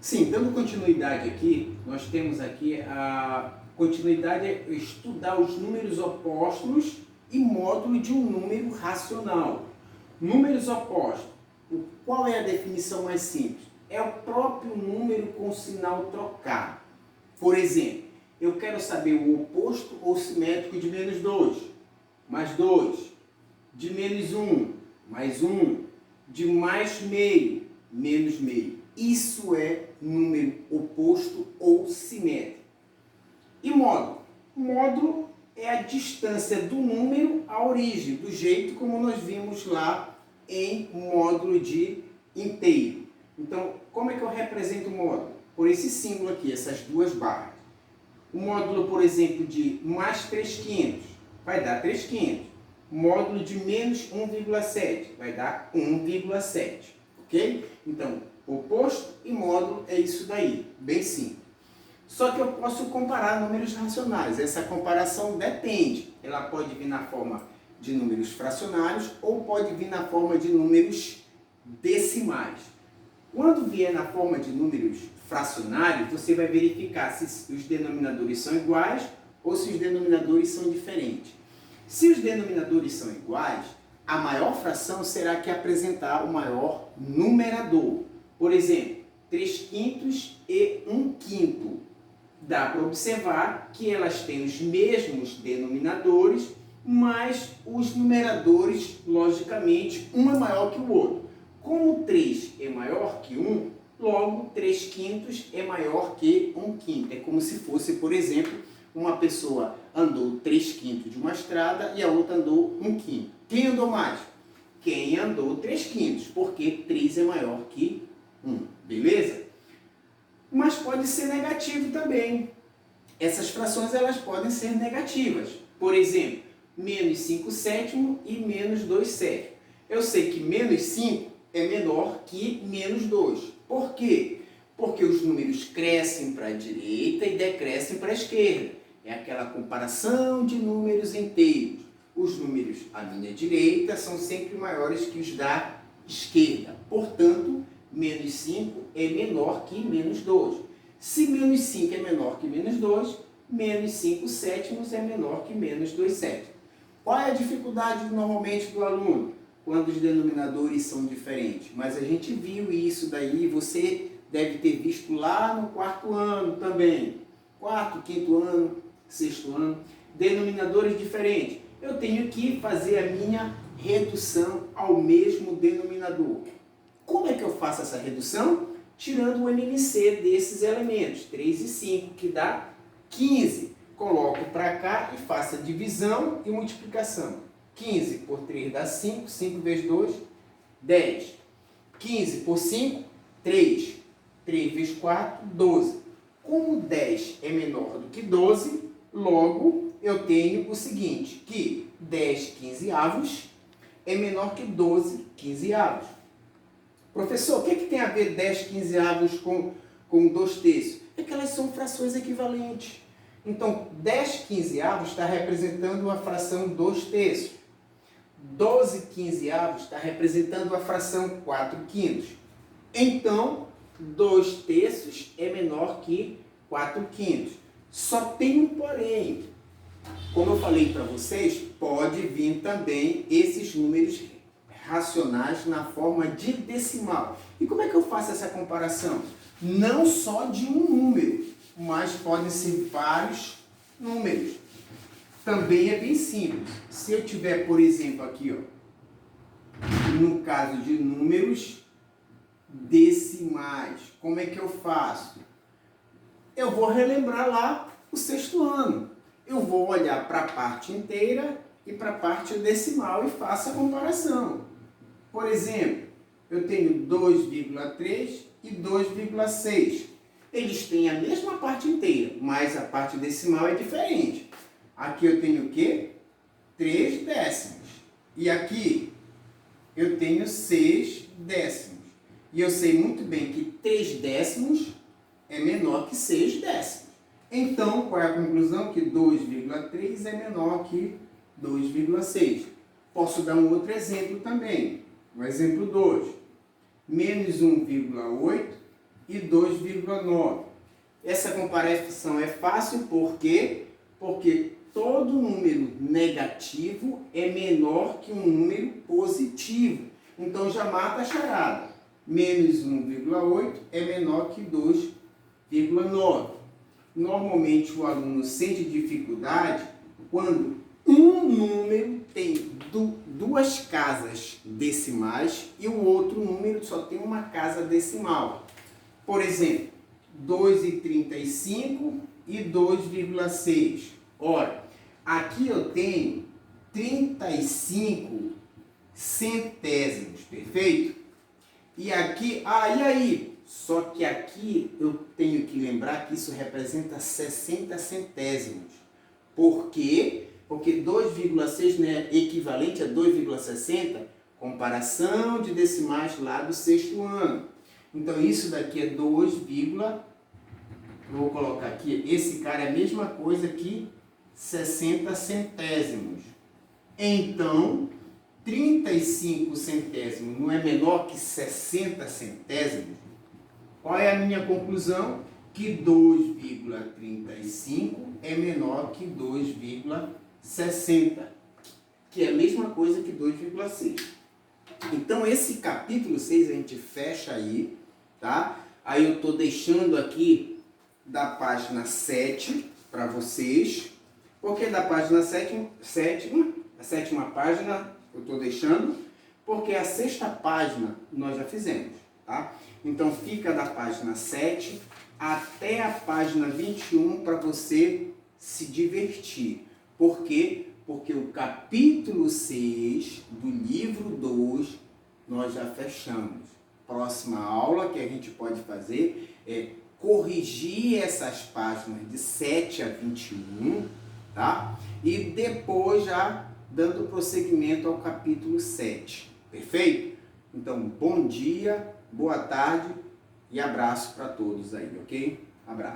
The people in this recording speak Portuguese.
Sim, dando continuidade aqui, nós temos aqui a continuidade é estudar os números opostos e módulo de um número racional. Números opostos, qual é a definição mais simples? É o próprio número com sinal trocado. Por exemplo, eu quero saber o oposto ou simétrico de menos 2, mais 2, de menos 1, mais 1, de mais meio, menos meio. Isso é número oposto ou simétrico. E módulo? Módulo é a distância do número à origem, do jeito como nós vimos lá em módulo de inteiro. Então, como é que eu represento o módulo? Por esse símbolo aqui, essas duas barras. O módulo, por exemplo, de mais 3/500 vai dar 3/500. Módulo de menos 1,7 vai dar 1,7. Ok? Então, oposto e módulo é isso daí, bem simples. Só que eu posso comparar números racionais. Essa comparação depende. Ela pode vir na forma de números fracionários ou pode vir na forma de números decimais. Quando vier na forma de números fracionários, você vai verificar se os denominadores são iguais ou se os denominadores são diferentes. Se os denominadores são iguais, a maior fração será a que apresentar o maior numerador. Por exemplo, 3/5 e 1/5. Dá para observar que elas têm os mesmos denominadores, mas os numeradores, logicamente, um é maior que o outro. Como 3 é maior que 1, logo 3/5 é maior que 1/5. É como se fosse, por exemplo, uma pessoa andou 3/5 de uma estrada e a outra andou 1/5. Quem andou mais? Quem andou 3/5, porque 3 é maior que 1. Beleza? Mas pode ser negativo também. Essas frações elas podem ser negativas. Por exemplo, menos 5/7 e menos 2/7. Eu sei que menos 5 é menor que menos 2. Por quê? Porque os números crescem para a direita e decrescem para a esquerda. É aquela comparação de números inteiros. Os números à minha direita são sempre maiores que os da esquerda. Portanto, menos 5 é menor que menos 2. Se menos 5 é menor que menos 2, menos 5/7 é menor que menos 2/7. Qual é a dificuldade normalmente do aluno? Quando os denominadores são diferentes. Mas a gente viu isso daí, você deve ter visto lá no 4º ano também. 4º, 5º ano, 6º ano. Denominadores diferentes. Eu tenho que fazer a minha redução ao mesmo denominador. Como é que eu faço essa redução? Tirando o MNC desses elementos, 3 e 5, que dá 15. Coloco para cá e faço a divisão e multiplicação. 15 por 3 dá 5, 5 vezes 2, 10. 15 por 5, 3. 3 vezes 4, 12. Como 10 é menor do que 12, logo eu tenho o seguinte, que 10 quinzeavos é menor que 12 quinzeavos. Professor, o que tem a ver 10 quinzeavos com 2/3? É que elas são frações equivalentes. Então, 10 quinzeavos está representando a fração 2/3. 12 quinzeavos está representando a fração 4/5. Então, 2/3 é menor que 4/5. Só tem um porém. Como eu falei para vocês, pode vir também esses números racionais na forma de decimal. E como é que eu faço essa comparação? Não só de um número, mas podem ser vários números. Também é bem simples. Se eu tiver, por exemplo, aqui, ó, no caso de números decimais, como é que eu faço? Eu vou relembrar lá o 6º ano. Eu vou olhar para a parte inteira e para a parte decimal e faço a comparação. Por exemplo, eu tenho 2,3 e 2,6. Eles têm a mesma parte inteira, mas a parte decimal é diferente. Aqui eu tenho o quê? 3 décimos. E aqui eu tenho 6 décimos. E eu sei muito bem que 3 décimos é menor que 6 décimos. Então, qual é a conclusão? Que 2,3 é menor que 2,6. Posso dar um outro exemplo também. O exemplo 2. Menos 1,8 e 2,9. Essa comparação é fácil porque todo número negativo é menor que um número positivo. Então já mata a charada. Menos 1,8 é menor que 2,9. Normalmente o aluno sente dificuldade quando um número tem duas casas decimais e o outro número só tem uma casa decimal. Por exemplo, 2,35 e 2,6. Ora, aqui eu tenho 35 centésimos, perfeito? E aqui, e aí? Só que aqui eu tenho que lembrar que isso representa 60 centésimos. Por quê? Porque 2,6 é equivalente a 2,60, comparação de decimais lá do sexto ano. Então isso daqui é 2, vou colocar aqui, esse cara é a mesma coisa que 60 centésimos. Então, 35 centésimos não é menor que 60 centésimos? Qual é a minha conclusão? Que 2,35 é menor que 2,60, que é a mesma coisa que 2,6. Então, esse capítulo 6 a gente fecha aí, tá? Aí eu estou deixando aqui da página 7 para vocês. Por que da página sétima? A sétima página eu estou deixando, porque a sexta página nós já fizemos, tá? Então, fica da página 7 até a página 21 para você se divertir. Por quê? Porque o capítulo 6 do livro 2 nós já fechamos. Próxima aula que a gente pode fazer é corrigir essas páginas de 7 a 21, tá? E depois já dando prosseguimento ao capítulo 7. Perfeito? Então, bom dia, boa tarde e abraço para todos aí, ok? Abraço.